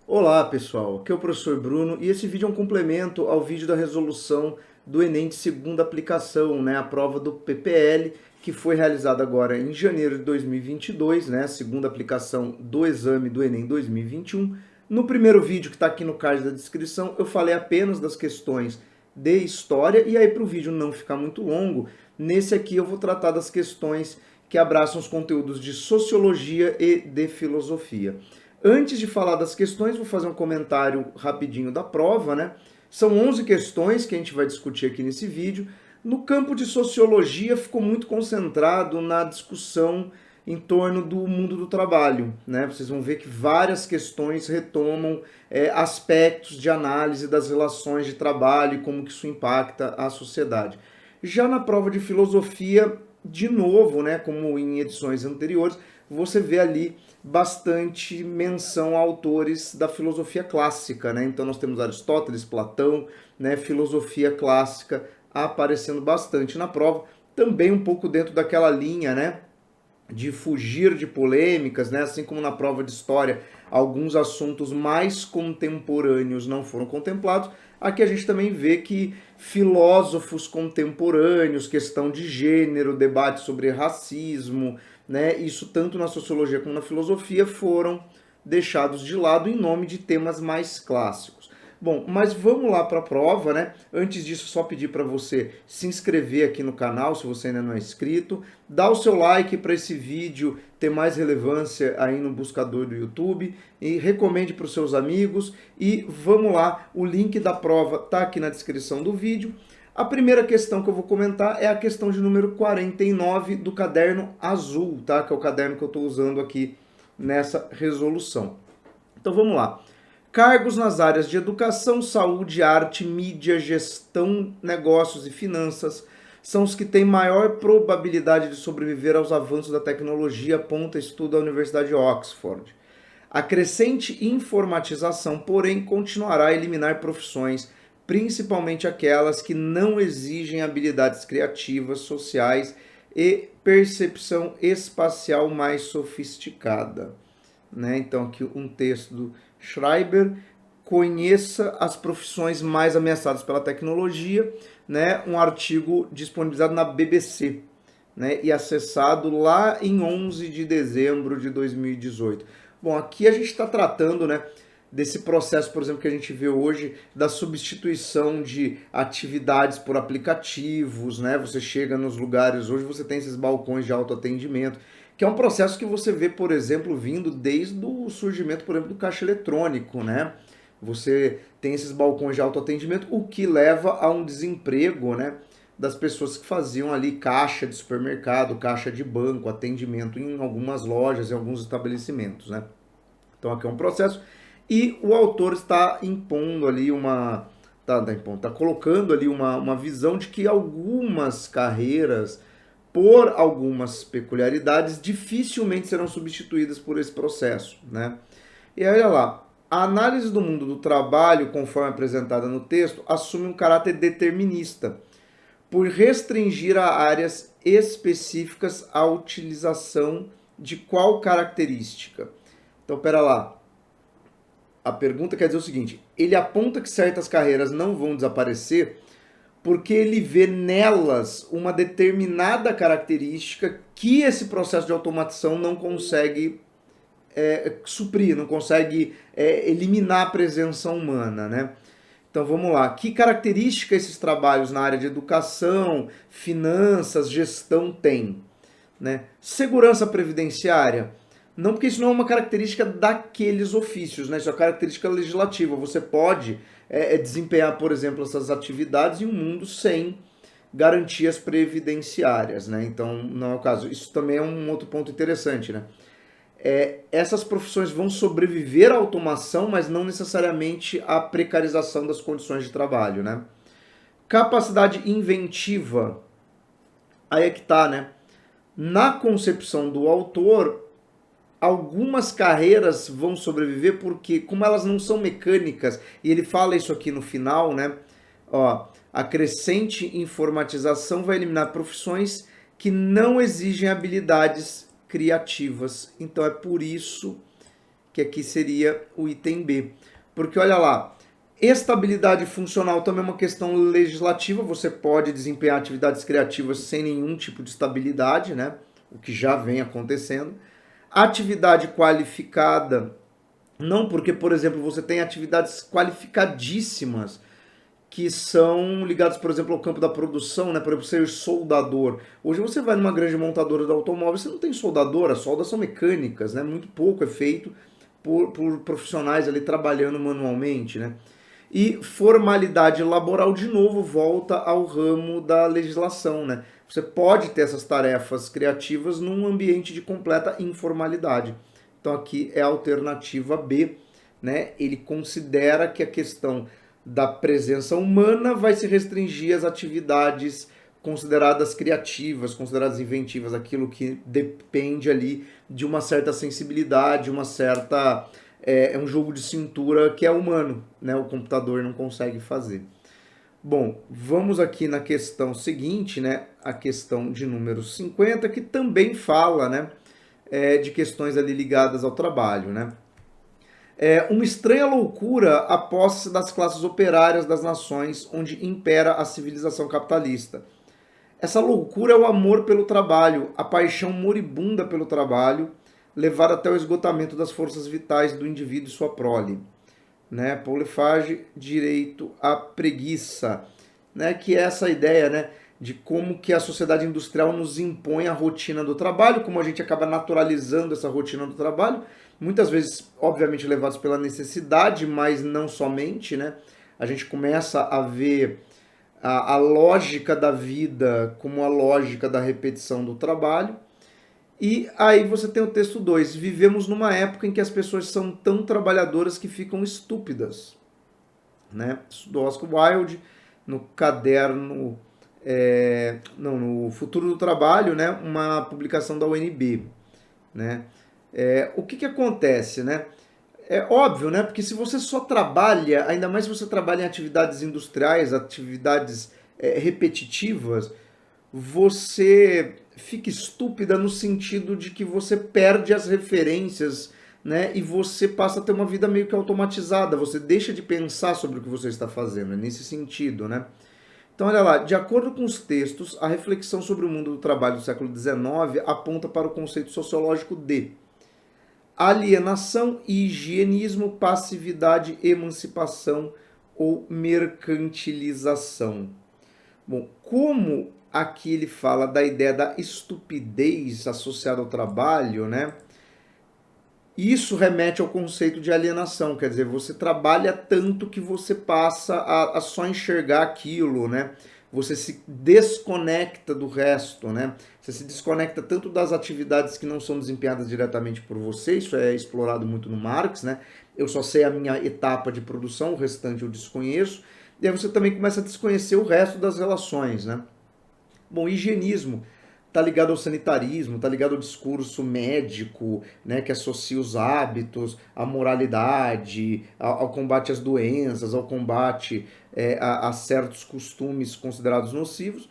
Olá pessoal, aqui é o professor Bruno e esse vídeo é um complemento ao vídeo da resolução do Enem de segunda aplicação, a prova do PPL, que foi realizada agora em janeiro de 2022, a segunda aplicação do exame do Enem 2021. No primeiro vídeo que está aqui no card da descrição, eu falei apenas das questões de história e aí para o vídeo não ficar muito longo, nesse aqui eu vou tratar das questões que abraçam os conteúdos de sociologia e de filosofia. Antes de falar das questões, vou fazer um comentário rapidinho da prova, São 11 questões que a gente vai discutir aqui nesse vídeo. No campo de sociologia, ficou muito concentrado na discussão em torno do mundo do trabalho, Vocês vão ver que várias questões retomam aspectos de análise das relações de trabalho e como que isso impacta a sociedade. Já na prova de filosofia, de novo, como em edições anteriores, você vê ali bastante menção a autores da filosofia clássica, Então nós temos Aristóteles, Platão, filosofia clássica aparecendo bastante na prova, também um pouco dentro daquela linha, de fugir de polêmicas, Assim como na prova de história, alguns assuntos mais contemporâneos não foram contemplados. Aqui a gente também vê que filósofos contemporâneos, questão de gênero, debate sobre racismo, isso tanto na sociologia como na filosofia foram deixados de lado em nome de temas mais clássicos. Bom, mas vamos lá para a prova, Antes disso, só pedir para você se inscrever aqui no canal, se você ainda não é inscrito, dar o seu like para esse vídeo ter mais relevância aí no buscador do YouTube e recomende para os seus amigos e vamos lá, o link da prova tá aqui na descrição do vídeo. A primeira questão que eu vou comentar é a questão de número 49 do caderno azul, tá? Que é o caderno que eu estou usando aqui nessa resolução. Então vamos lá. Cargos nas áreas de educação, saúde, arte, mídia, gestão, negócios e finanças são os que têm maior probabilidade de sobreviver aos avanços da tecnologia, aponta estudo da Universidade de Oxford. A crescente informatização, porém, continuará a eliminar profissões, principalmente aquelas que não exigem habilidades criativas, sociais e percepção espacial mais sofisticada. Então, aqui um texto do Schreiber, conheça as profissões mais ameaçadas pela tecnologia, um artigo disponibilizado na BBC, e acessado lá em 11 de dezembro de 2018. Bom, aqui a gente está tratando, desse processo, por exemplo, que a gente vê hoje da substituição de atividades por aplicativos, Você chega nos lugares, hoje você tem esses balcões de autoatendimento, que é um processo que você vê, por exemplo, vindo desde o surgimento, por exemplo, do caixa eletrônico, Você tem esses balcões de autoatendimento, o que leva a um desemprego, das pessoas que faziam ali caixa de supermercado, caixa de banco, atendimento em algumas lojas, em alguns estabelecimentos, Então aqui é um processo e o autor está impondo ali tá colocando ali uma visão de que algumas carreiras, por algumas peculiaridades, dificilmente serão substituídas por esse processo, E aí, olha lá, a análise do mundo do trabalho, conforme apresentada no texto, assume um caráter determinista, por restringir a áreas específicas a utilização de qual característica. Então, pera lá. A pergunta quer dizer o seguinte, ele aponta que certas carreiras não vão desaparecer porque ele vê nelas uma determinada característica que esse processo de automatização não consegue suprir, não consegue eliminar a presença humana, Então vamos lá, que característica esses trabalhos na área de educação, finanças, gestão têm? Segurança previdenciária? Não, porque isso não é uma característica daqueles ofícios, Isso é uma característica legislativa. Você pode desempenhar, por exemplo, essas atividades em um mundo sem garantias previdenciárias, Então, não é o caso. Isso também é um outro ponto interessante, Essas profissões vão sobreviver à automação, mas não necessariamente à precarização das condições de trabalho, Capacidade inventiva, aí é que tá, Na concepção do autor, algumas carreiras vão sobreviver porque, como elas não são mecânicas, e ele fala isso aqui no final, a crescente informatização vai eliminar profissões que não exigem habilidades criativas. Então é por isso que aqui seria o item B. Porque olha lá, estabilidade funcional também é uma questão legislativa, você pode desempenhar atividades criativas sem nenhum tipo de estabilidade, né? O que já vem acontecendo. Atividade qualificada, não, porque, por exemplo, você tem atividades qualificadíssimas que são ligadas, por exemplo, ao campo da produção, né? Por exemplo, ser soldador. Hoje você vai numa grande montadora de automóvel, você não tem soldador, as soldas são mecânicas, né? Muito pouco é feito por profissionais ali trabalhando manualmente, né? E formalidade laboral, de novo, volta ao ramo da legislação, né? Você pode ter essas tarefas criativas num ambiente de completa informalidade. Então aqui é a alternativa B, né? Ele considera que a questão da presença humana vai se restringir às atividades consideradas criativas, consideradas inventivas, aquilo que depende ali de uma certa sensibilidade, uma certa é um jogo de cintura que é humano, né? O computador não consegue fazer. Bom, vamos aqui na questão seguinte, né? A questão de número 50, que também fala, né? De questões ali ligadas ao trabalho, né? Uma estranha loucura a posse das classes operárias das nações onde impera a civilização capitalista. Essa loucura é o amor pelo trabalho, a paixão moribunda pelo trabalho, levar até o esgotamento das forças vitais do indivíduo e sua prole. Né? Paul Lefage, direito à preguiça, né? Que é essa ideia, né? De como que a sociedade industrial nos impõe a rotina do trabalho, como a gente acaba naturalizando essa rotina do trabalho, muitas vezes, obviamente, levados pela necessidade, mas não somente, né? A gente começa a ver a lógica da vida como a lógica da repetição do trabalho. E aí você tem o texto 2. Vivemos numa época em que as pessoas são tão trabalhadoras que ficam estúpidas. Né? Isso do Oscar Wilde, no caderno... no Futuro do Trabalho, né? Uma publicação da UNB. Né? O que acontece? Né? É óbvio, né? Porque se você só trabalha, ainda mais se você trabalha em atividades industriais, atividades repetitivas, você fica estúpida no sentido de que você perde as referências, né? E você passa a ter uma vida meio que automatizada, você deixa de pensar sobre o que você está fazendo, é nesse sentido, né? Então, olha lá, de acordo com os textos, a reflexão sobre o mundo do trabalho do século XIX aponta para o conceito sociológico de alienação e higienismo, passividade, emancipação ou mercantilização. Bom, como aqui ele fala da ideia da estupidez associada ao trabalho, né? Isso remete ao conceito de alienação, quer dizer, você trabalha tanto que você passa a só enxergar aquilo, né? Você se desconecta do resto, né? Você se desconecta tanto das atividades que não são desempenhadas diretamente por você, isso é explorado muito no Marx, né? Eu só sei a minha etapa de produção, o restante eu desconheço. E aí você também começa a desconhecer o resto das relações, né? Bom, higienismo está ligado ao sanitarismo, está ligado ao discurso médico, né, que associa os hábitos, à moralidade, ao combate às doenças, ao combate a certos costumes considerados nocivos.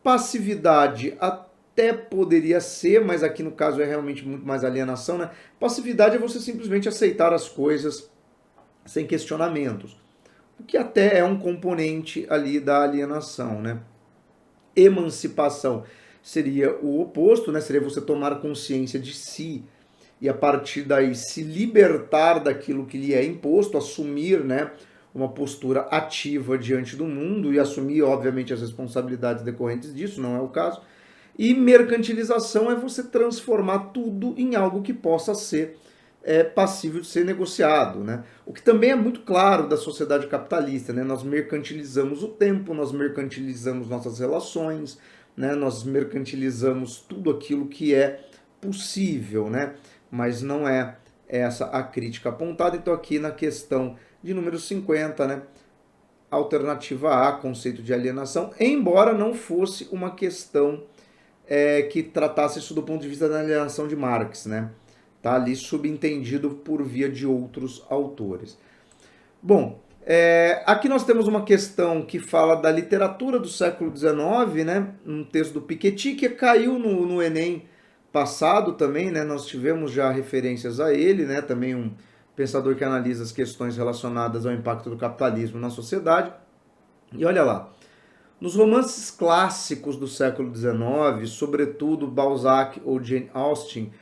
Passividade até poderia ser, mas aqui no caso é realmente muito mais alienação, né? Passividade é você simplesmente aceitar as coisas sem questionamentos, o que até é um componente ali da alienação, né? Emancipação seria o oposto, né? Seria você tomar consciência de si e a partir daí se libertar daquilo que lhe é imposto, assumir, né, uma postura ativa diante do mundo e assumir, obviamente, as responsabilidades decorrentes disso, não é o caso. E mercantilização é você transformar tudo em algo que possa ser passível de ser negociado, né? O que também é muito claro da sociedade capitalista, né? Nós mercantilizamos o tempo, nós mercantilizamos nossas relações, né? Nós mercantilizamos tudo aquilo que é possível, né? Mas não é essa a crítica apontada. Então aqui na questão de número 50, né? Alternativa A, conceito de alienação, embora não fosse uma questão que tratasse isso do ponto de vista da alienação de Marx, né? Tá ali subentendido por via de outros autores. Bom, aqui nós temos uma questão que fala da literatura do século XIX, né? Um texto do Piketty que caiu no Enem passado também, né, nós tivemos já referências a ele, né, também um pensador que analisa as questões relacionadas ao impacto do capitalismo na sociedade. E olha lá, nos romances clássicos do século XIX, sobretudo Balzac ou Jane Austen,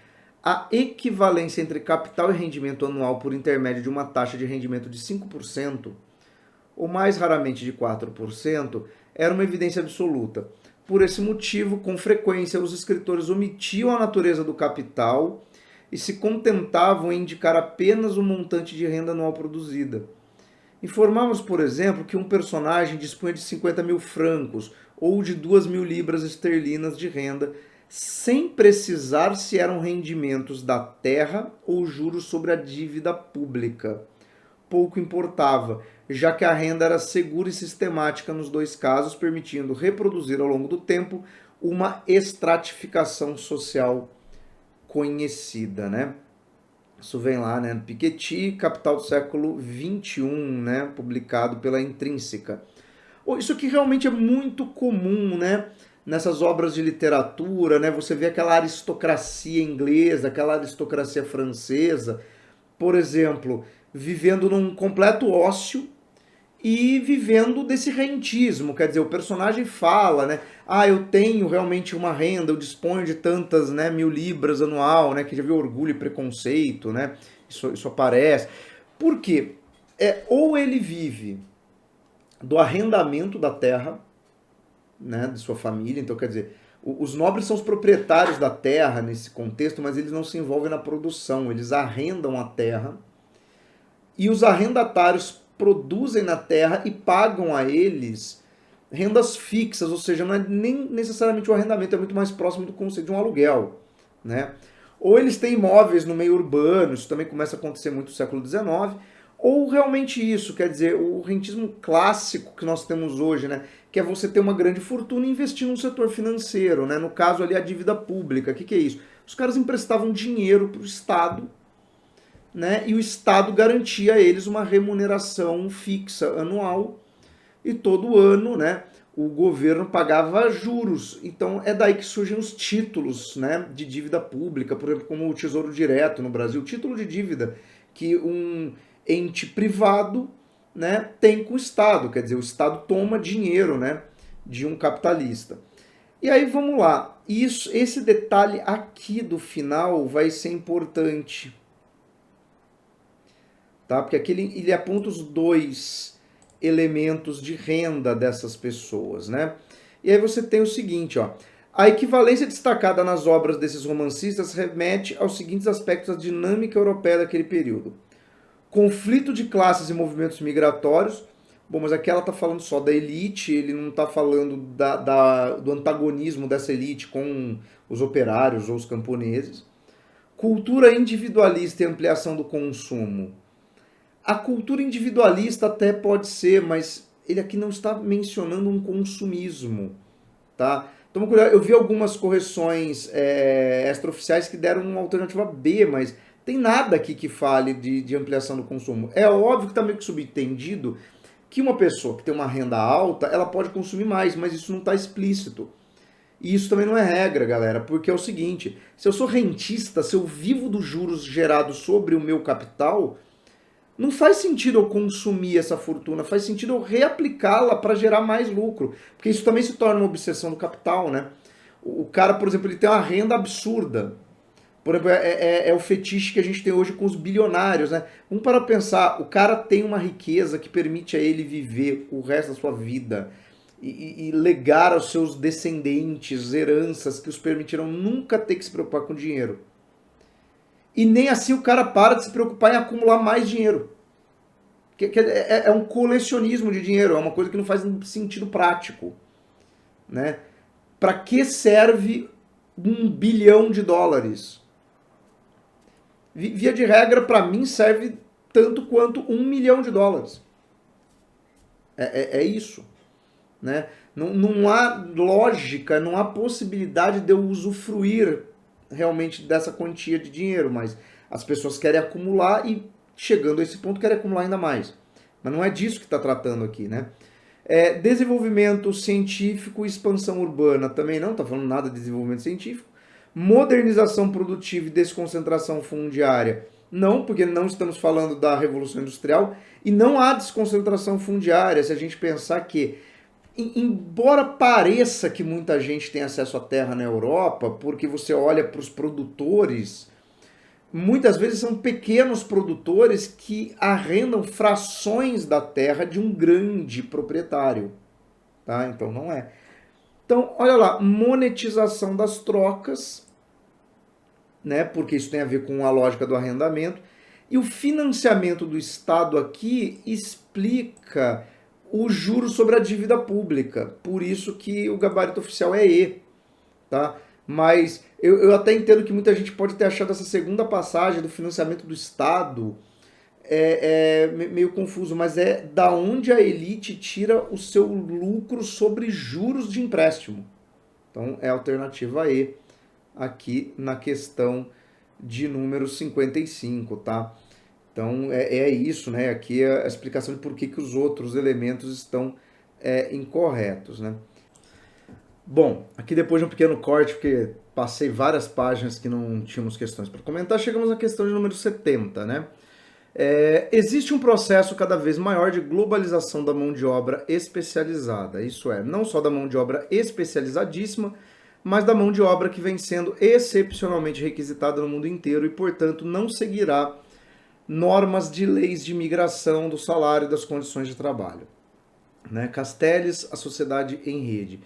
a equivalência entre capital e rendimento anual por intermédio de uma taxa de rendimento de 5%, ou mais raramente de 4%, era uma evidência absoluta. Por esse motivo, com frequência, os escritores omitiam a natureza do capital e se contentavam em indicar apenas o montante de renda anual produzida. Informamos, por exemplo, que um personagem dispunha de 50 mil francos ou de 2 mil libras esterlinas de renda, sem precisar se eram rendimentos da terra ou juros sobre a dívida pública. Pouco importava, já que a renda era segura e sistemática nos dois casos, permitindo reproduzir ao longo do tempo uma estratificação social conhecida, né? Isso vem lá, né? Piketty, Capital do século XXI, né? Publicado pela Intrínseca. Isso aqui realmente é muito comum, né? Nessas obras de literatura, né? Você vê aquela aristocracia inglesa, aquela aristocracia francesa, por exemplo, vivendo num completo ócio e vivendo desse rentismo. Quer dizer, o personagem fala, né? Ah, eu tenho realmente uma renda, eu disponho de tantas, né, 1.000 libras anual, né? Que já viu Orgulho e Preconceito, né? Isso aparece. Por quê? Ou ele vive do arrendamento da terra, né, de sua família, então quer dizer, os nobres são os proprietários da terra nesse contexto, mas eles não se envolvem na produção, eles arrendam a terra e os arrendatários produzem na terra e pagam a eles rendas fixas, ou seja, não é nem necessariamente o arrendamento, é muito mais próximo do conceito de um aluguel, né? Ou eles têm imóveis no meio urbano, isso também começa a acontecer muito no século XIX, ou realmente isso, quer dizer, o rentismo clássico que nós temos hoje, né? Que é você ter uma grande fortuna e investir no setor financeiro, né? No caso ali a dívida pública, o que é isso? Os caras emprestavam dinheiro para o Estado, né? E o Estado garantia a eles uma remuneração fixa anual e todo ano, né, o governo pagava juros. Então é daí que surgem os títulos, né, de dívida pública, por exemplo, como o Tesouro Direto no Brasil, título de dívida que um ente privado, né, tem com o Estado, quer dizer, o Estado toma dinheiro, né, de um capitalista. E aí vamos lá, esse detalhe aqui do final vai ser importante, tá? Porque aqui ele aponta os dois elementos de renda dessas pessoas, né? E aí você tem o seguinte, ó. A equivalência destacada nas obras desses romancistas remete aos seguintes aspectos da dinâmica europeia daquele período. Conflito de classes e movimentos migratórios. Bom, mas aqui ela está falando só da elite, ele não está falando do antagonismo dessa elite com os operários ou os camponeses. Cultura individualista e ampliação do consumo. A cultura individualista até pode ser, mas ele aqui não está mencionando um consumismo, tá? Então, eu vi algumas correções extraoficiais que deram uma alternativa B, mas tem nada aqui que fale de ampliação do consumo. É óbvio que está meio que subentendido que uma pessoa que tem uma renda alta, ela pode consumir mais, mas isso não está explícito. E isso também não é regra, galera, porque é o seguinte, se eu sou rentista, se eu vivo dos juros gerados sobre o meu capital, não faz sentido eu consumir essa fortuna, faz sentido eu reaplicá-la para gerar mais lucro. Porque isso também se torna uma obsessão do capital, né? O cara, por exemplo, ele tem uma renda absurda. Por exemplo, é o fetiche que a gente tem hoje com os bilionários, né? Vamos para pensar, o cara tem uma riqueza que permite a ele viver o resto da sua vida e legar aos seus descendentes heranças que os permitirão nunca ter que se preocupar com dinheiro. E nem assim o cara para de se preocupar em acumular mais dinheiro. É um colecionismo de dinheiro, é uma coisa que não faz sentido prático, né? Para que serve $1 bilhão? Via de regra, para mim, serve tanto quanto $1 milhão. É isso, né? Não há lógica, não há possibilidade de eu usufruir realmente dessa quantia de dinheiro, mas as pessoas querem acumular e, chegando a esse ponto, querem acumular ainda mais. Mas não é disso que está tratando aqui, né? Desenvolvimento científico e expansão urbana também não está falando nada de desenvolvimento científico. Modernização produtiva e desconcentração fundiária, não, porque não estamos falando da Revolução Industrial, e não há desconcentração fundiária se a gente pensar que, embora pareça que muita gente tem acesso à terra na Europa, porque você olha para os produtores, muitas vezes são pequenos produtores que arrendam frações da terra de um grande proprietário, tá? Então não é. Então, olha lá, monetização das trocas, né? Porque isso tem a ver com a lógica do arrendamento. E o financiamento do Estado aqui explica o juro sobre a dívida pública. Por isso que o gabarito oficial é E, tá? Mas eu até entendo que muita gente pode ter achado essa segunda passagem do financiamento do Estado meio confuso, mas é da onde a elite tira o seu lucro sobre juros de empréstimo. Então é a alternativa E aqui na questão de número 55, tá? Então é isso, né? Aqui é a explicação de por que os outros elementos estão incorretos, né? Bom, aqui depois de um pequeno corte, porque passei várias páginas que não tínhamos questões para comentar, chegamos à questão de número 70, né? Existe um processo cada vez maior de globalização da mão de obra especializada, isso é, não só da mão de obra especializadíssima, mas da mão de obra que vem sendo excepcionalmente requisitada no mundo inteiro e, portanto, não seguirá normas de leis de migração do salário e das condições de trabalho. Né? Castells, A Sociedade em Rede.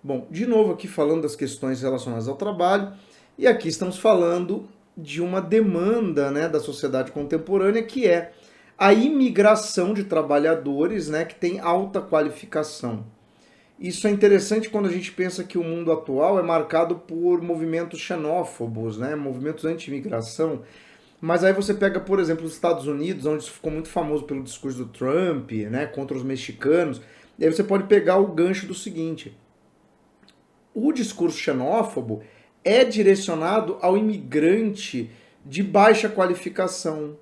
Bom, de novo aqui falando das questões relacionadas ao trabalho, e aqui estamos falando de uma demanda, né, da sociedade contemporânea, que é a imigração de trabalhadores, né, que tem alta qualificação. Isso é interessante quando a gente pensa que o mundo atual é marcado por movimentos xenófobos, né, movimentos anti-imigração. Mas aí você pega, por exemplo, os Estados Unidos, onde isso ficou muito famoso pelo discurso do Trump, né, contra os mexicanos. E aí você pode pegar o gancho do seguinte: o discurso xenófobo é direcionado ao imigrante de baixa qualificação,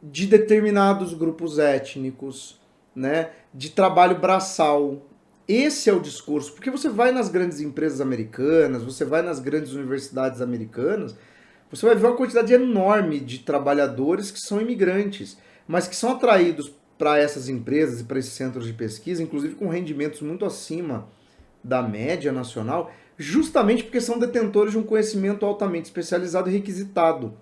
de determinados grupos étnicos, né, de trabalho braçal. Esse é o discurso, porque você vai nas grandes empresas americanas, você vai nas grandes universidades americanas, você vai ver uma quantidade enorme de trabalhadores que são imigrantes, mas que são atraídos para essas empresas e para esses centros de pesquisa, inclusive com rendimentos muito acima da média nacional, justamente porque são detentores de um conhecimento altamente especializado e requisitado.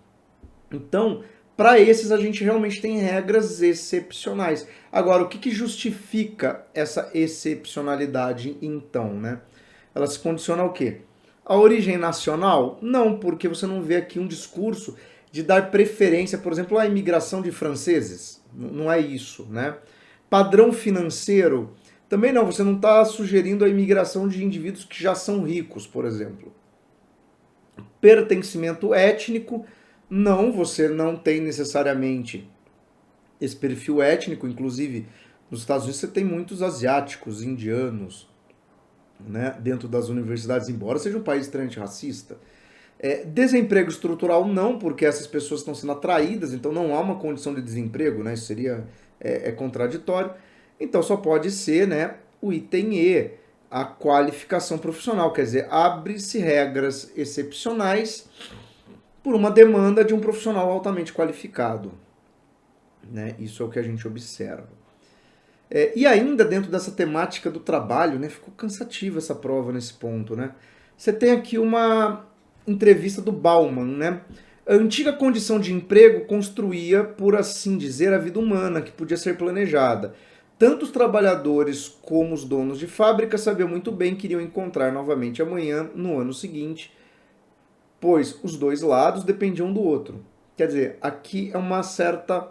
Então, para esses a gente realmente tem regras excepcionais. Agora, o que justifica essa excepcionalidade então, né? Ela se condiciona ao quê? A origem nacional? Não, porque você não vê aqui um discurso de dar preferência, por exemplo, à imigração de franceses. Não é isso, né? Padrão financeiro? Também não, você não está sugerindo a imigração de indivíduos que já são ricos, por exemplo. Pertencimento étnico? Não, você não tem necessariamente esse perfil étnico, inclusive nos Estados Unidos você tem muitos asiáticos, indianos, né, dentro das universidades, embora seja um país extremamente racista. Desemprego estrutural não, porque essas pessoas estão sendo atraídas, então não há uma condição de desemprego, né, isso seria contraditório. Então só pode ser, né, o item E, a qualificação profissional, quer dizer, abre-se regras excepcionais por uma demanda de um profissional altamente qualificado. Né? Isso é o que a gente observa. E ainda dentro dessa temática do trabalho, né, ficou cansativa essa prova nesse ponto, né? Você tem aqui uma entrevista do Bauman, né? A antiga condição de emprego construía, por assim dizer, a vida humana, que podia ser planejada. Tanto os trabalhadores como os donos de fábrica sabiam muito bem que iriam encontrar novamente amanhã, no ano seguinte, pois os dois lados dependiam um do outro. Quer dizer, aqui é uma certa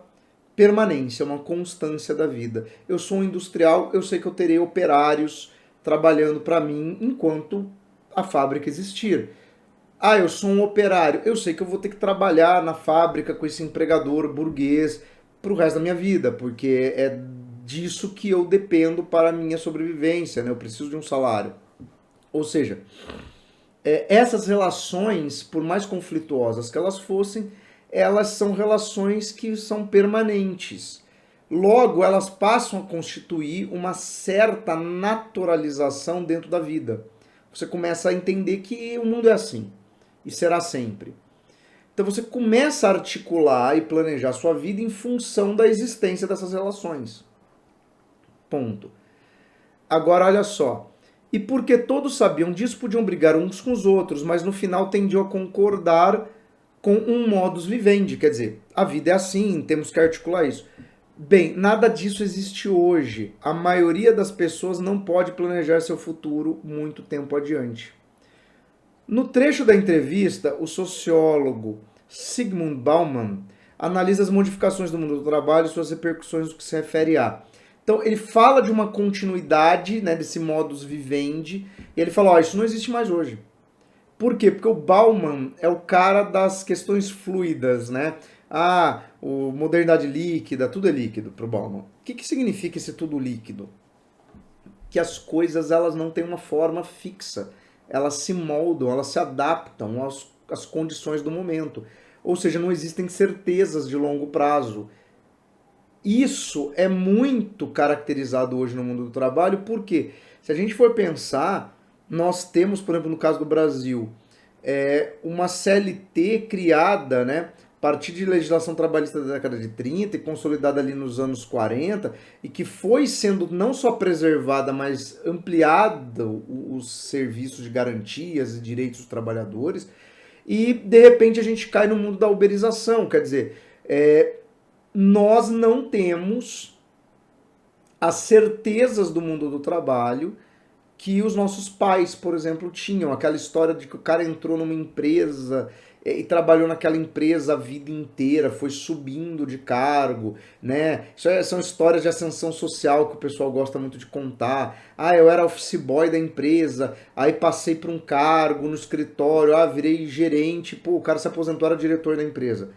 permanência, uma constância da vida. Eu sou um industrial, eu sei que eu terei operários trabalhando para mim enquanto a fábrica existir. Ah, eu sou um operário, eu sei que eu vou ter que trabalhar na fábrica com esse empregador burguês para o resto da minha vida, porque é disso que eu dependo para a minha sobrevivência, né? Eu preciso de um salário. Ou seja, essas relações, por mais conflituosas que elas fossem, elas são relações que são permanentes. Logo, elas passam a constituir uma certa naturalização dentro da vida. Você começa a entender que o mundo é assim. e será sempre. Então você começa a articular e planejar sua vida em função da existência dessas relações. Ponto. Agora olha só. E porque todos sabiam disso, podiam brigar uns com os outros, mas no final tendiam a concordar com um modus vivendi. Quer dizer, a vida é assim, temos que articular isso. Bem, nada disso existe hoje. A maioria das pessoas não pode planejar seu futuro muito tempo adiante. No trecho da entrevista, o sociólogo Zygmunt Bauman analisa as modificações do mundo do trabalho e suas repercussões no que se refere a. Então, ele fala de uma continuidade, né, desse modus vivendi, e ele fala, isso não existe mais hoje. Por quê? Porque o Bauman é o cara das questões fluidas, né? Modernidade líquida, tudo é líquido para o Bauman. O que significa esse tudo líquido? Que as coisas elas não têm uma forma fixa. Elas se moldam, elas se adaptam às condições do momento. Ou seja, não existem certezas de longo prazo. Isso é muito caracterizado hoje no mundo do trabalho, porque se a gente for pensar, nós temos, por exemplo, no caso do Brasil, uma CLT criada, né, a partir de legislação trabalhista da década de 30 e consolidada ali nos anos 40, e que foi sendo não só preservada, mas ampliada os serviços de garantias e direitos dos trabalhadores, e de repente a gente cai no mundo da uberização, quer dizer, nós não temos as certezas do mundo do trabalho que os nossos pais, por exemplo, tinham. Aquela história de que o cara entrou numa empresa e trabalhou naquela empresa a vida inteira, foi subindo de cargo, né? São histórias de ascensão social que o pessoal gosta muito de contar. Eu era office boy da empresa, aí passei para um cargo no escritório, virei gerente, o cara se aposentou, era diretor da empresa.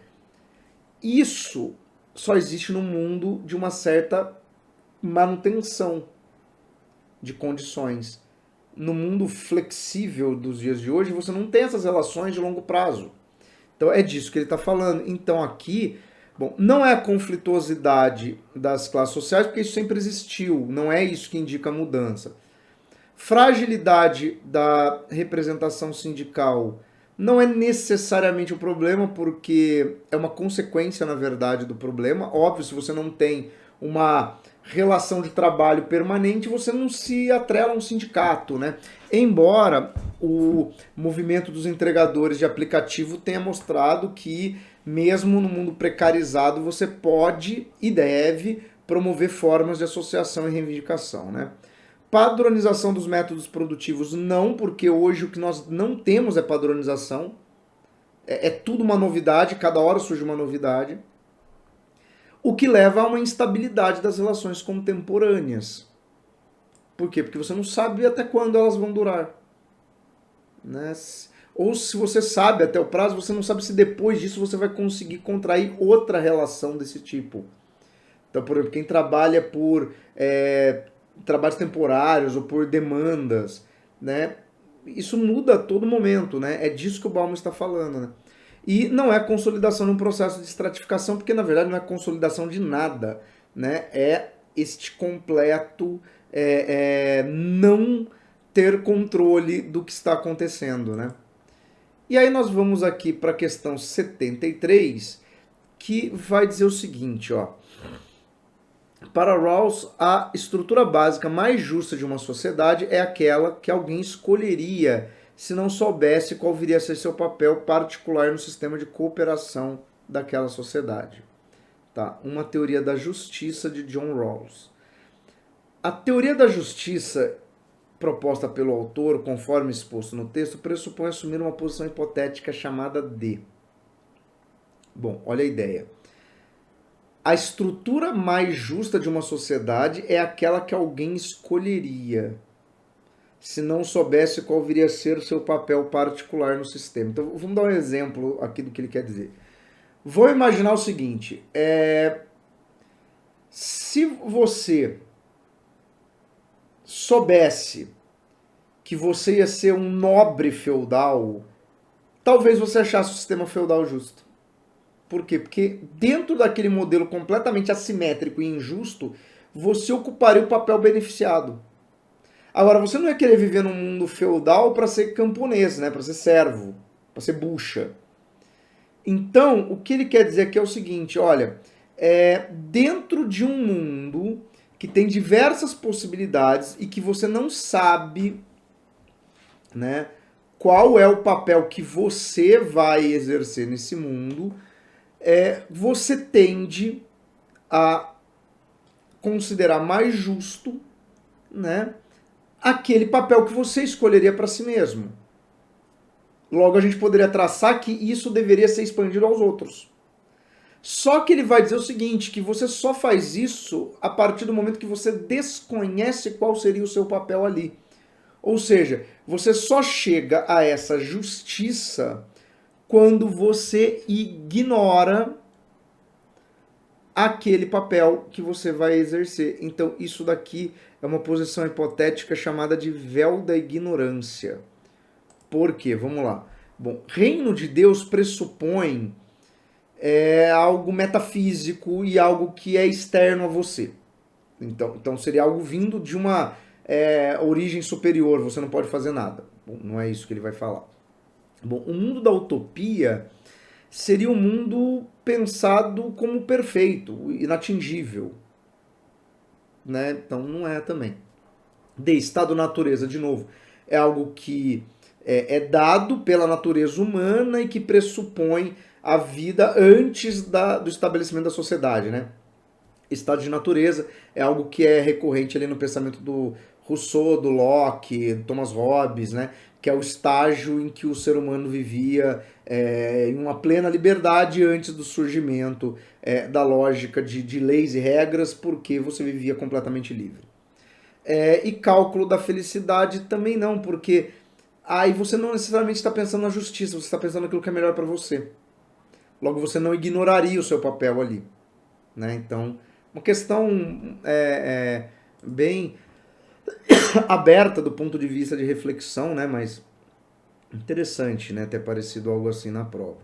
Isso só existe no mundo de uma certa manutenção de condições. No mundo flexível dos dias de hoje, você não tem essas relações de longo prazo. Então é disso que ele está falando. Então aqui, não é a conflituosidade das classes sociais, porque isso sempre existiu, não é isso que indica a mudança. Fragilidade da representação sindical não é necessariamente um problema, porque é uma consequência, na verdade, do problema. Óbvio, se você não tem uma relação de trabalho permanente, você não se atrela a um sindicato, né? Embora o movimento dos entregadores de aplicativo tenha mostrado que, mesmo no mundo precarizado, você pode e deve promover formas de associação e reivindicação, né? Padronização dos métodos produtivos, não, porque hoje o que nós não temos é padronização. É tudo uma novidade, cada hora surge uma novidade. O que leva a uma instabilidade das relações contemporâneas. Por quê? Porque você não sabe até quando elas vão durar. Né? Ou se você sabe até o prazo, você não sabe se depois disso você vai conseguir contrair outra relação desse tipo. Então, por exemplo, quem trabalha por trabalhos temporários ou por demandas, né? Isso muda a todo momento, né? É disso que o Bauman está falando, né? E não é consolidação num processo de estratificação, porque na verdade não é consolidação de nada, né? É este completo não ter controle do que está acontecendo, né? E aí nós vamos aqui para a questão 73, que vai dizer o seguinte, ó. Para Rawls, a estrutura básica mais justa de uma sociedade é aquela que alguém escolheria se não soubesse qual viria a ser seu papel particular no sistema de cooperação daquela sociedade. Tá? Uma teoria da justiça de John Rawls. A teoria da justiça proposta pelo autor, conforme exposto no texto, pressupõe assumir uma posição hipotética chamada de... Bom, olha a ideia. A estrutura mais justa de uma sociedade é aquela que alguém escolheria, se não soubesse qual viria a ser o seu papel particular no sistema. Então, vamos dar um exemplo aqui do que ele quer dizer. Vou imaginar o seguinte, se você soubesse que você ia ser um nobre feudal, talvez você achasse o sistema feudal justo. Por quê? Porque dentro daquele modelo completamente assimétrico e injusto, você ocuparia o papel beneficiado. Agora, você não ia querer viver num mundo feudal para ser camponês, né? Para ser servo, para ser bucha. Então, o que ele quer dizer aqui é o seguinte, olha, dentro de um mundo que tem diversas possibilidades e que você não sabe, né, qual é o papel que você vai exercer nesse mundo, você tende a considerar mais justo, né, aquele papel que você escolheria para si mesmo. Logo, a gente poderia traçar que isso deveria ser expandido aos outros. Só que ele vai dizer o seguinte, que você só faz isso a partir do momento que você desconhece qual seria o seu papel ali. Ou seja, você só chega a essa justiça quando você ignora aquele papel que você vai exercer. Então, isso daqui é uma posição hipotética chamada de véu da ignorância. Por quê? Vamos lá. Bom, reino de Deus pressupõe algo metafísico e algo que é externo a você. Então seria algo vindo de uma origem superior, você não pode fazer nada. Bom, não é isso que ele vai falar. Bom, o mundo da utopia seria um mundo pensado como perfeito, inatingível. Né? Então não é também. De estado natureza, de novo, é algo que é dado pela natureza humana e que pressupõe a vida antes do estabelecimento da sociedade, né? Estado de natureza é algo que é recorrente ali no pensamento do Rousseau, do Locke, do Thomas Hobbes, né? Que é o estágio em que o ser humano vivia em uma plena liberdade antes do surgimento da lógica de leis e regras, porque você vivia completamente livre. E cálculo da felicidade também não, porque aí você não necessariamente está pensando na justiça, você está pensando naquilo que é melhor para você. Logo, você não ignoraria o seu papel ali. Né? Então, uma questão bem aberta do ponto de vista de reflexão, né? Mas interessante, né? Ter aparecido algo assim na prova.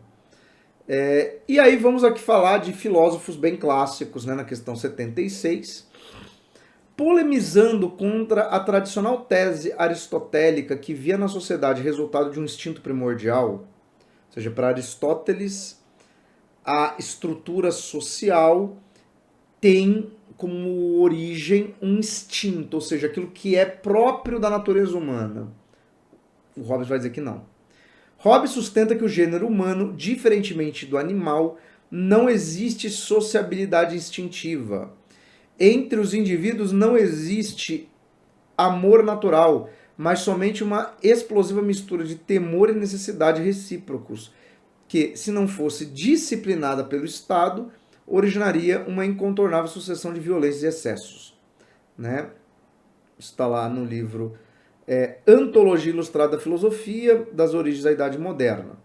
E aí vamos aqui falar de filósofos bem clássicos, né? Na questão 76, polemizando contra a tradicional tese aristotélica que via na sociedade resultado de um instinto primordial, ou seja, para Aristóteles, a estrutura social tem como origem um instinto, ou seja, aquilo que é próprio da natureza humana. O Hobbes vai dizer que não. Hobbes sustenta que o gênero humano, diferentemente do animal, não existe sociabilidade instintiva. Entre os indivíduos não existe amor natural, mas somente uma explosiva mistura de temor e necessidade recíprocos, que, se não fosse disciplinada pelo Estado, originaria uma incontornável sucessão de violências e excessos. Né? Isso está lá no livro Antologia Ilustrada da Filosofia, das Origens da Idade Moderna.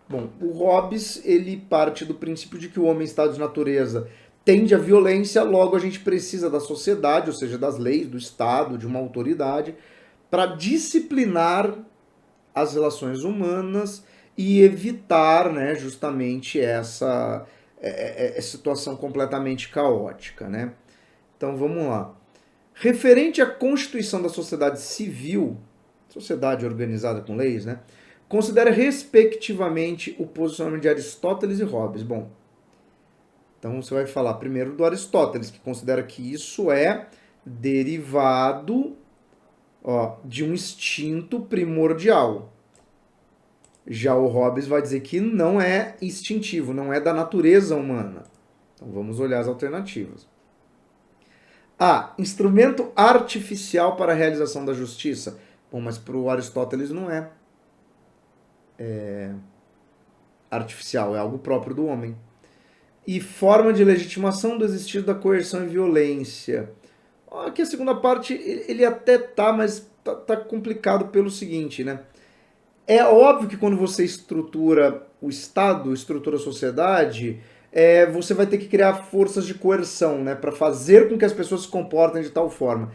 Bom, o Hobbes ele parte do princípio de que o homem em estado de natureza tende à violência, logo a gente precisa da sociedade, ou seja, das leis, do Estado, de uma autoridade, para disciplinar as relações humanas e evitar, né, justamente essa situação completamente caótica. Né? Então vamos lá. Referente à constituição da sociedade civil, sociedade organizada com leis, né, considera respectivamente o posicionamento de Aristóteles e Hobbes. Bom, então você vai falar primeiro do Aristóteles, que considera que isso é derivado de um instinto primordial. Já o Hobbes vai dizer que não é instintivo, não é da natureza humana. Então vamos olhar as alternativas. A. Instrumento artificial para a realização da justiça. Bom, mas para o Aristóteles não é artificial, é algo próprio do homem. E forma de legitimação do existir da coerção e violência. Aqui a segunda parte, ele até tá, mas tá complicado pelo seguinte, né? É óbvio que quando você estrutura o Estado, estrutura a sociedade, você vai ter que criar forças de coerção, né, para fazer com que as pessoas se comportem de tal forma.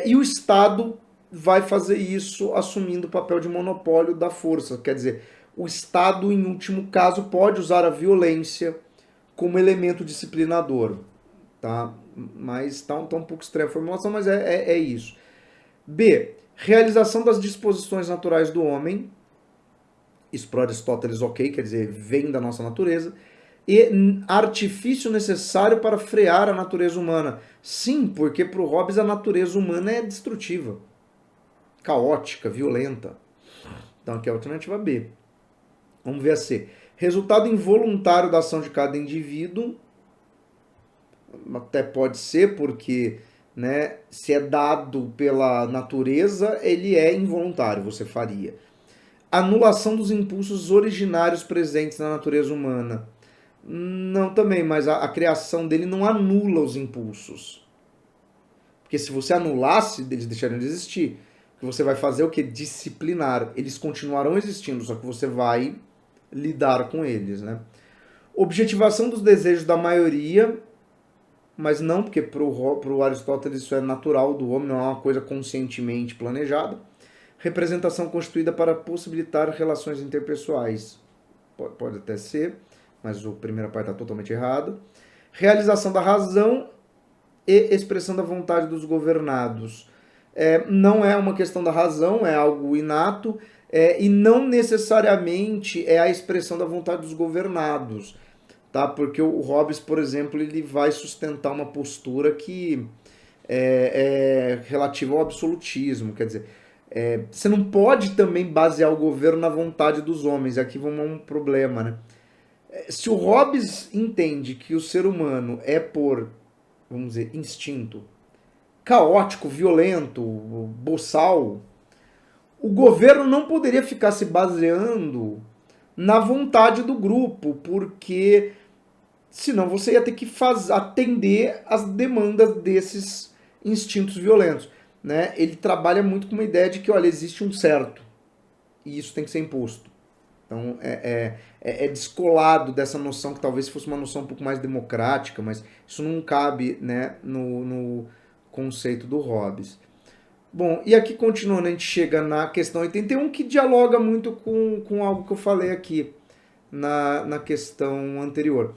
E o Estado vai fazer isso assumindo o papel de monopólio da força. Quer dizer, o Estado, em último caso, pode usar a violência como elemento disciplinador. Tá? Mas está um pouco estranha a formulação, mas é isso. B. Realização das disposições naturais do homem. isso para Aristóteles ok, quer dizer, vem da nossa natureza, e artifício necessário para frear a natureza humana. Sim, porque para o Hobbes a natureza humana é destrutiva, caótica, violenta. Então aqui é a alternativa B. Vamos ver a C. Resultado involuntário da ação de cada indivíduo. Até pode ser, porque né, se é dado pela natureza, ele é involuntário, você faria. Anulação dos impulsos originários presentes na natureza humana. Não também, mas a criação dele não anula os impulsos. Porque se você anulasse, eles deixariam de existir. O que você vai fazer é o que? Disciplinar. Eles continuarão existindo, só que você vai lidar com eles, né? Objetivação dos desejos da maioria, mas não, porque para o Aristóteles isso é natural do homem, não é uma coisa conscientemente planejada. Representação constituída para possibilitar relações interpessoais. Pode até ser, mas a primeira parte está totalmente errada. Realização da razão e expressão da vontade dos governados. Não é uma questão da razão, é algo inato, e não necessariamente é a expressão da vontade dos governados, tá? Porque o Hobbes, por exemplo, ele vai sustentar uma postura que é relativa ao absolutismo, quer dizer, você não pode também basear o governo na vontade dos homens, aqui vamos a um problema, né? Se o Hobbes entende que o ser humano é por, vamos dizer, instinto, caótico, violento, boçal, o governo não poderia ficar se baseando na vontade do grupo, porque senão você ia ter que atender às demandas desses instintos violentos. Né? Ele trabalha muito com uma ideia de que, olha, existe um certo, e isso tem que ser imposto. Então, é descolado dessa noção que talvez fosse uma noção um pouco mais democrática, mas isso não cabe, né, no conceito do Hobbes. Bom, e aqui continuando, a gente chega na questão 81, que dialoga muito com algo que eu falei aqui na questão anterior.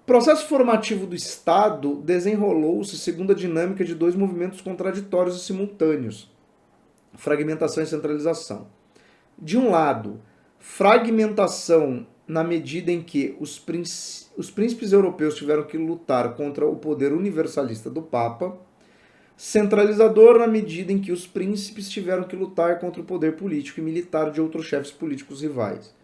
O processo formativo do Estado desenrolou-se segundo a dinâmica de dois movimentos contraditórios e simultâneos, fragmentação e centralização. De um lado, fragmentação na medida em que os príncipes europeus tiveram que lutar contra o poder universalista do Papa, centralizador na medida em que os príncipes tiveram que lutar contra o poder político e militar de outros chefes políticos rivais.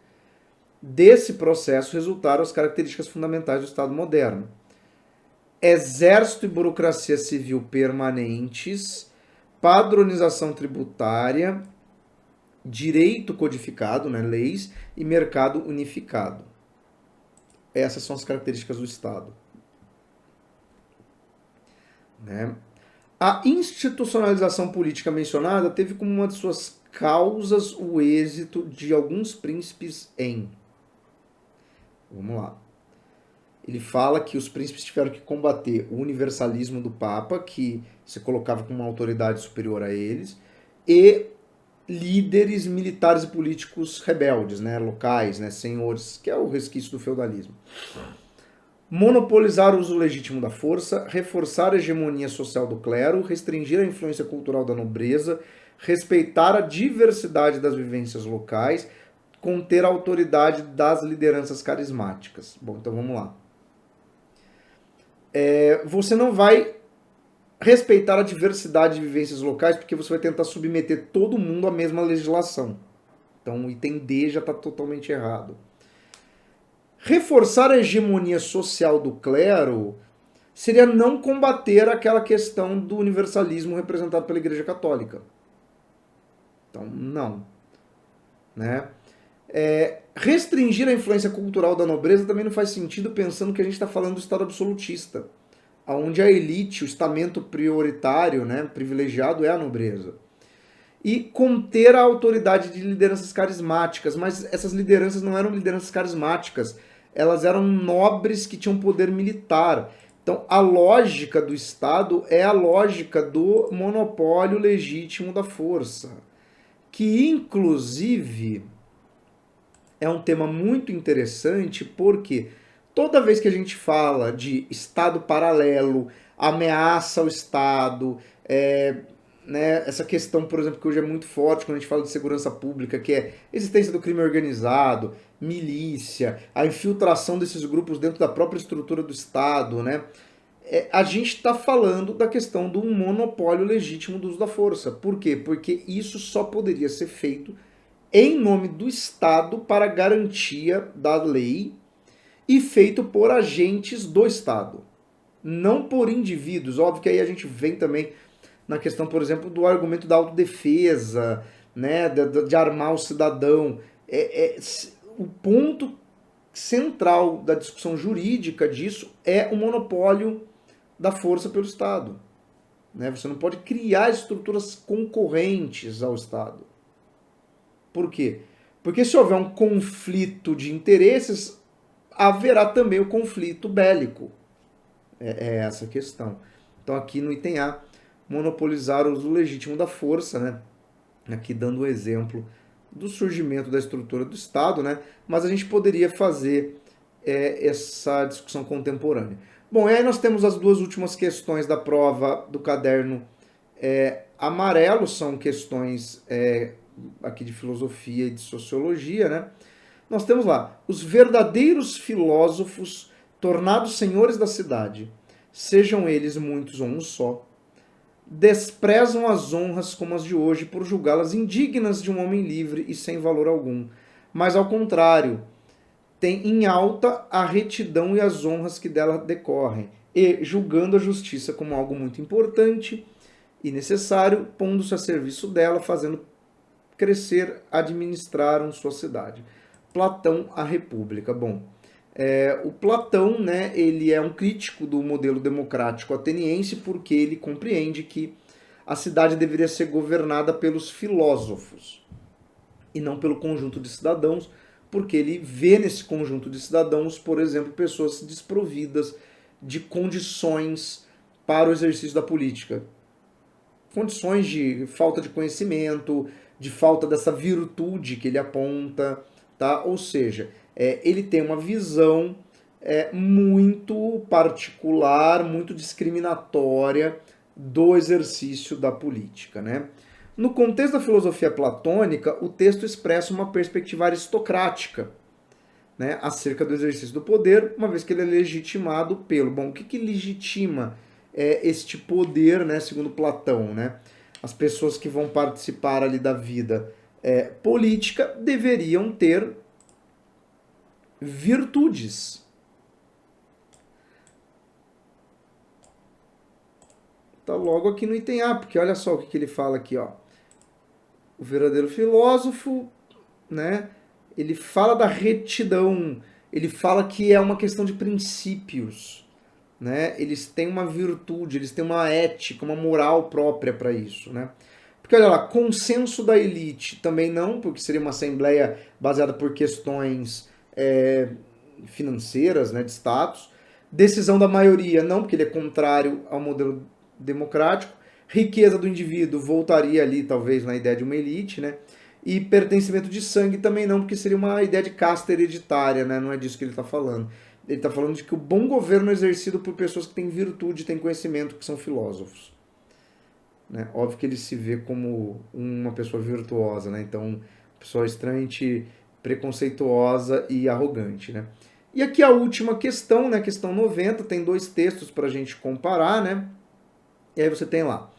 Desse processo resultaram as características fundamentais do Estado moderno. Exército e burocracia civil permanentes, padronização tributária, direito codificado, né, leis, e mercado unificado. Essas são as características do Estado. Né? A institucionalização política mencionada teve como uma de suas causas o êxito de alguns príncipes em... Vamos lá. Ele fala que os príncipes tiveram que combater o universalismo do Papa, que se colocava como uma autoridade superior a eles, e líderes militares e políticos rebeldes, né, locais, né, senhores, que é o resquício do feudalismo. Monopolizar o uso legítimo da força, reforçar a hegemonia social do clero, restringir a influência cultural da nobreza, respeitar a diversidade das vivências locais, conter a autoridade das lideranças carismáticas. Bom, então vamos lá. Você não vai respeitar a diversidade de vivências locais porque você vai tentar submeter todo mundo à mesma legislação. Então o item D já está totalmente errado. Reforçar a hegemonia social do clero seria não combater aquela questão do universalismo representado pela Igreja Católica. Então, não. Né? Restringir a influência cultural da nobreza também não faz sentido pensando que a gente está falando do Estado absolutista, onde a elite, o estamento prioritário, né, privilegiado é a nobreza. E conter a autoridade de lideranças carismáticas, mas essas lideranças não eram lideranças carismáticas, elas eram nobres que tinham poder militar. Então a lógica do Estado é a lógica do monopólio legítimo da força, que inclusive é um tema muito interessante porque toda vez que a gente fala de Estado paralelo, ameaça ao Estado, né, essa questão, por exemplo, que hoje é muito forte quando a gente fala de segurança pública, que é a existência do crime organizado, milícia, a infiltração desses grupos dentro da própria estrutura do Estado, né? A gente está falando da questão do monopólio legítimo do uso da força. Por quê? Porque isso só poderia ser feito em nome do Estado para garantia da lei e feito por agentes do Estado, não por indivíduos. Óbvio que aí a gente vem também na questão, por exemplo, do argumento da autodefesa, né, de armar o cidadão. O ponto central da discussão jurídica disso é o monopólio da força pelo Estado. Né? Você não pode criar estruturas concorrentes ao Estado. Por quê? Porque se houver um conflito de interesses, haverá também o conflito bélico. É essa a questão. Então aqui no item A, monopolizar o uso legítimo da força, né? Aqui dando o exemplo do surgimento da estrutura do Estado, né? Mas a gente poderia fazer essa discussão contemporânea. Bom, e aí nós temos as duas últimas questões da prova do caderno amarelo, são questões aqui de filosofia e de sociologia, né? Nós temos lá, os verdadeiros filósofos tornados senhores da cidade, sejam eles muitos ou um só, desprezam as honras como as de hoje por julgá-las indignas de um homem livre e sem valor algum, mas ao contrário, tem em alta a retidão e as honras que dela decorrem, e julgando a justiça como algo muito importante e necessário, pondo-se a serviço dela, fazendo crescer, administraram sua cidade. Platão, a República. Bom, o Platão, né, ele é um crítico do modelo democrático ateniense porque ele compreende que a cidade deveria ser governada pelos filósofos e não pelo conjunto de cidadãos, porque ele vê nesse conjunto de cidadãos, por exemplo, pessoas desprovidas de condições para o exercício da política. Condições de falta de conhecimento, de falta dessa virtude que ele aponta, tá? Ou seja, ele tem uma visão muito particular, muito discriminatória do exercício da política, né? No contexto da filosofia platônica, o texto expressa uma perspectiva aristocrática, né, acerca do exercício do poder, uma vez que ele é legitimado pelo... Bom, o que legitima este poder, né, segundo Platão, né? As pessoas que vão participar ali da vida política deveriam ter virtudes. Tá logo aqui no item A, porque olha só o que ele fala aqui, ó. O verdadeiro filósofo, né, ele fala da retidão, ele fala que é uma questão de princípios, né? Eles têm uma virtude, eles têm uma ética, uma moral própria para isso, né? Porque olha lá, consenso da elite também não, porque seria uma assembleia baseada por questões financeiras, né, de status. Decisão da maioria não, porque ele é contrário ao modelo democrático. Riqueza do indivíduo voltaria ali talvez na ideia de uma elite, né? E pertencimento de sangue também não, porque seria uma ideia de casta hereditária, né? Não é disso que ele está falando. Ele está falando de que o bom governo é exercido por pessoas que têm virtude, têm conhecimento, que são filósofos. Né? Óbvio que ele se vê como uma pessoa virtuosa, né? Então, uma pessoa extremamente preconceituosa e arrogante, né? E aqui a última questão, né? Questão 90, tem dois textos para a gente comparar, né? E aí você tem lá.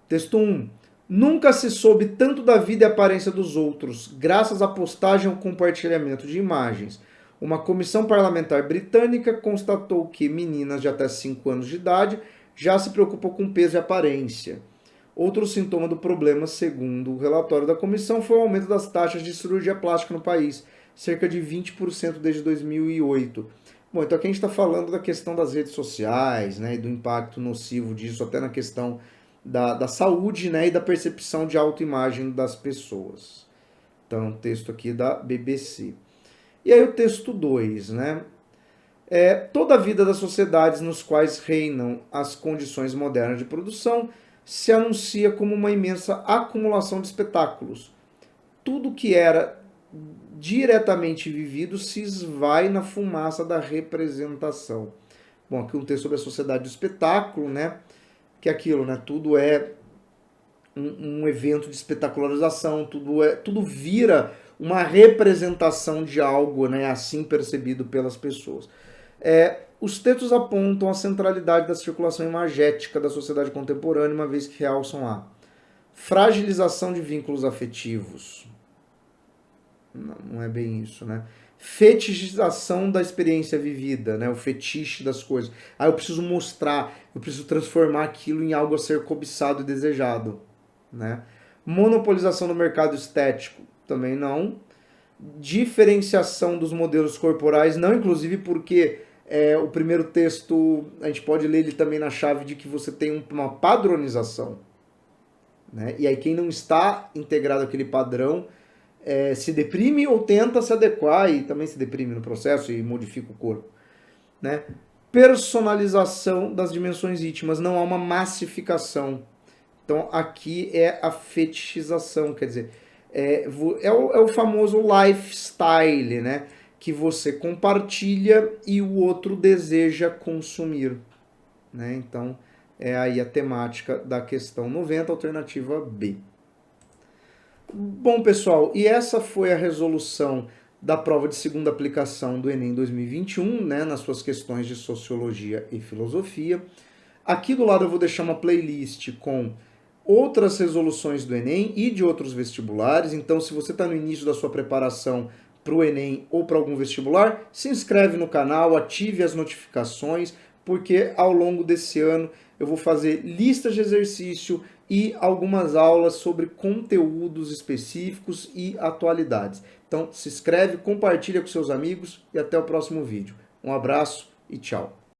Texto 1. Nunca se soube tanto da vida e aparência dos outros, graças à postagem ou compartilhamento de imagens. Uma comissão parlamentar britânica constatou que meninas de até 5 anos de idade já se preocupam com peso e aparência. Outro sintoma do problema, segundo o relatório da comissão, foi o aumento das taxas de cirurgia plástica no país, cerca de 20% desde 2008. Bom, então aqui a gente está falando da questão das redes sociais, né, e do impacto nocivo disso, até na questão da saúde, né, e da percepção de autoimagem das pessoas. Então, texto aqui da BBC. E aí o texto 2, né? Toda a vida das sociedades nos quais reinam as condições modernas de produção se anuncia como uma imensa acumulação de espetáculos. Tudo que era diretamente vivido se esvai na fumaça da representação. Bom, aqui um texto sobre a sociedade do espetáculo, né? Que é aquilo, né? Tudo é um evento de espetacularização, tudo vira uma representação de algo, né, assim percebido pelas pessoas. Os textos apontam a centralidade da circulação imagética da sociedade contemporânea, uma vez que realçam a fragilização de vínculos afetivos. Não é bem isso, né? Fetichização da experiência vivida, né? O fetiche das coisas. Eu preciso mostrar, eu preciso transformar aquilo em algo a ser cobiçado e desejado, né? Monopolização do mercado estético, também não. Diferenciação dos modelos corporais, não, inclusive porque o primeiro texto, a gente pode ler ele também na chave de que você tem uma padronização, né? E aí quem não está integrado àquele padrão se deprime ou tenta se adequar e também se deprime no processo e modifica o corpo, né? Personalização das dimensões íntimas, não há uma massificação. Então aqui é a fetichização, quer dizer, é o famoso lifestyle, né? Que você compartilha e o outro deseja consumir, né? Então é aí a temática da questão 90, alternativa B. Bom, pessoal, e essa foi a resolução da prova de segunda aplicação do Enem 2021, né, nas suas questões de sociologia e filosofia. Aqui do lado eu vou deixar uma playlist com outras resoluções do Enem e de outros vestibulares. Então, se você está no início da sua preparação para o Enem ou para algum vestibular, se inscreve no canal, ative as notificações, porque ao longo desse ano eu vou fazer listas de exercício e algumas aulas sobre conteúdos específicos e atualidades. Então se inscreve, compartilha com seus amigos e até o próximo vídeo. Um abraço e tchau!